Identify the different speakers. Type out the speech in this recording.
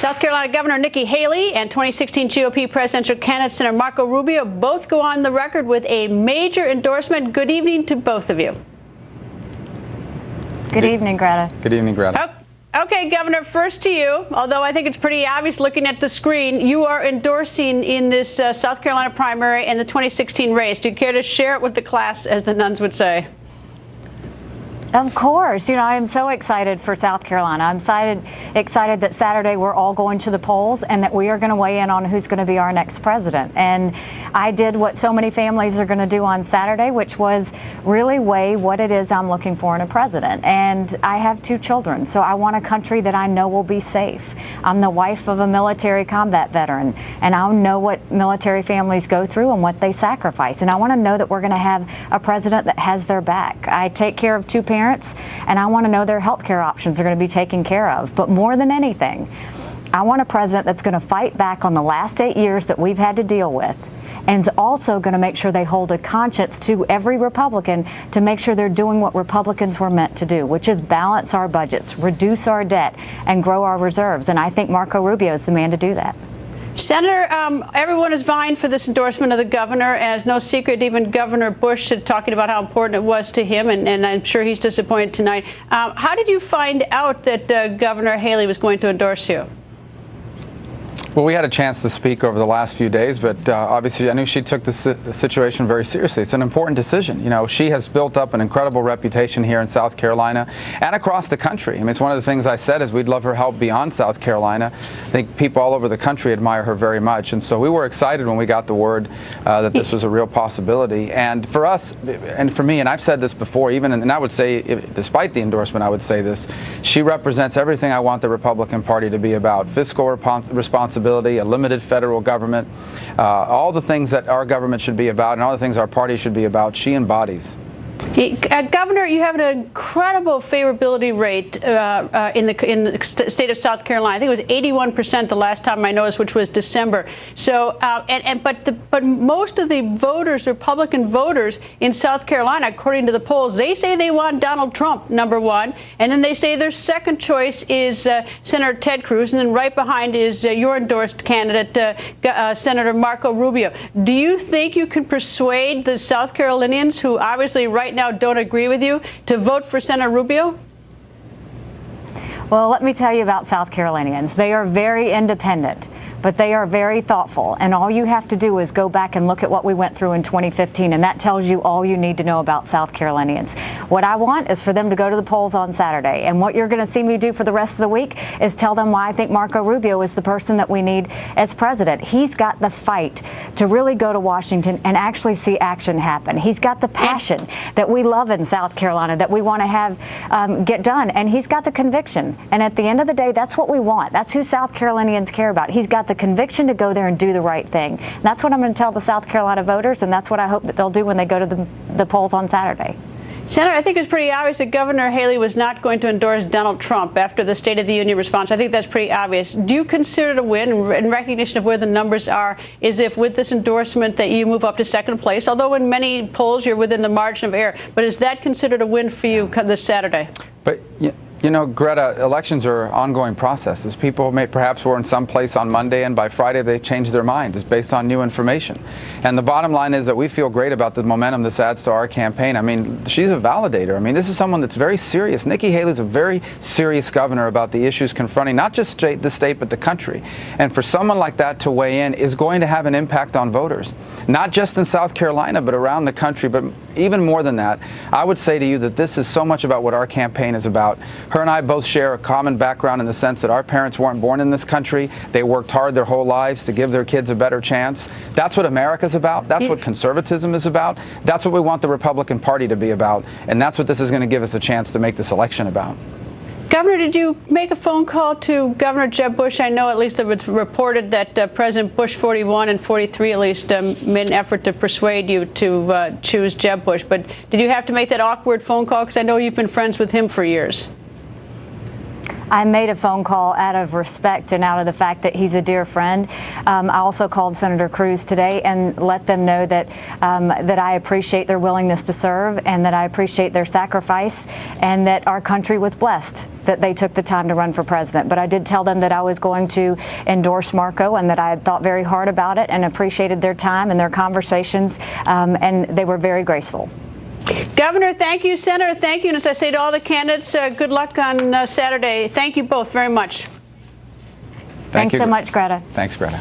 Speaker 1: South Carolina Governor Nikki Haley and 2016 GOP presidential candidate Senator Marco Rubio both go on the record with a major endorsement. Good evening to both of you.
Speaker 2: Good evening, Greta.
Speaker 3: Good evening, Greta.
Speaker 1: Okay, Governor, first to you, although I think it's pretty obvious looking at the screen, you are endorsing in this South Carolina primary and the 2016 race. Do you care to share it with the class, as the nuns would say?
Speaker 2: Of course. You know, I'm so excited for South Carolina. I'm excited that Saturday we're all going to the polls and that we are going to weigh in on who's going to be our next president. And I did what so many families are going to do on Saturday, which was really weigh what it is I'm looking for in a president. And I have 2 children, so I want a country that I know will be safe. I'm the wife of a military combat veteran, and I know what military families go through and what they sacrifice. And I want to know that we're going to have a president that has their back. I take care of 2 parents, and I want to know their health care options are going to be taken care of. But more than anything, I want a president that's going to fight back on the last 8 years that we've had to deal with, and is also going to make sure they hold a conscience to every Republican to make sure they're doing what Republicans were meant to do, which is balance our budgets, reduce our debt, and grow our reserves. And I think Marco Rubio is the man to do that.
Speaker 1: Senator, everyone is vying for this endorsement of the governor. As no secret, even Governor Bush is talking about how important it was to him, and I'm sure he's disappointed tonight. How did you find out that Governor Haley was going to endorse you?
Speaker 3: Well, we had a chance to speak over the last few days, but obviously I knew she took the situation very seriously. It's an important decision. You know, she has built up an incredible reputation here in South Carolina and across the country. I mean, it's one of the things I said is we'd love her help beyond South Carolina. I think people all over the country admire her very much. And so we were excited when we got the word that this was a real possibility. And for us, and for me, and I've said this before, and I would say, despite the endorsement, I would say this, she represents everything I want the Republican Party to be about: fiscal responsibility, a limited federal government, all the things that our government should be about and all the things our party should be about, she embodies.
Speaker 1: Governor, you have an incredible favorability rate in the state of South Carolina. I think it was 81% the last time I noticed, which was December. So, but most of the voters, Republican voters in South Carolina, according to the polls, they say they want Donald Trump, number one, and then they say their second choice is Senator Ted Cruz, and then right behind is your endorsed candidate, Senator Marco Rubio. Do you think you can persuade the South Carolinians, who obviously right now don't agree with you, to vote for Senator Rubio?
Speaker 2: Well, let me tell you about South Carolinians. They are very independent, but they are very thoughtful. And all you have to do is go back and look at what we went through in 2015, and that tells you all you need to know about South Carolinians. What I want is for them to go to the polls on Saturday. And what you're going to see me do for the rest of the week is tell them why I think Marco Rubio is the person that we need as president. He's got the fight to really go to Washington and actually see action happen. He's got the passion that we love in South Carolina, that we want to have get done. And he's got the conviction. And at the end of the day, that's what we want. That's who South Carolinians care about. He's got the conviction to go there and do the right thing. And that's what I'm going to tell the South Carolina voters, and that's what I hope that they'll do when they go to the polls on Saturday.
Speaker 1: Senator, I think it's pretty obvious that Governor Haley was not going to endorse Donald Trump after the State of the Union response. I think that's pretty obvious. Do you consider it a win, in recognition of where the numbers are, is if with this endorsement that you move up to second place, although in many polls you're within the margin of error, but is that considered a win for you this Saturday?
Speaker 3: But you know, Greta, elections are ongoing processes. People perhaps were in some place on Monday, and by Friday they changed their minds. It's based on new information. And the bottom line is that we feel great about the momentum this adds to our campaign. I mean, she's a validator. I mean, this is someone that's very serious. Nikki Haley's a very serious governor about the issues confronting not just the state, but the country. And for someone like that to weigh in is going to have an impact on voters, not just in South Carolina, but around the country. But even more than that, I would say to you that this is so much about what our campaign is about. Her and I both share a common background in the sense that our parents weren't born in this country. They worked hard their whole lives to give their kids a better chance. That's what America's about. That's what conservatism is about. That's what we want the Republican Party to be about. And that's what this is going to give us a chance to make this election about.
Speaker 1: Governor, did you make a phone call to Governor Jeb Bush? I know at least it was reported that President Bush 41 and 43 at least made an effort to persuade you to choose Jeb Bush. But did you have to make that awkward phone call? Because I know you've been friends with him for years.
Speaker 2: I made a phone call out of respect and out of the fact that he's a dear friend. I also called Senator Cruz today and let them know that that I appreciate their willingness to serve and that I appreciate their sacrifice and that our country was blessed that they took the time to run for president. But I did tell them that I was going to endorse Marco and that I had thought very hard about it and appreciated their time and their conversations, and they were very graceful.
Speaker 1: Governor, thank you. Senator, thank you. And as I say to all the candidates, good luck on Saturday. Thank you both very much.
Speaker 2: Thanks so much, Greta.
Speaker 3: Thanks, Greta.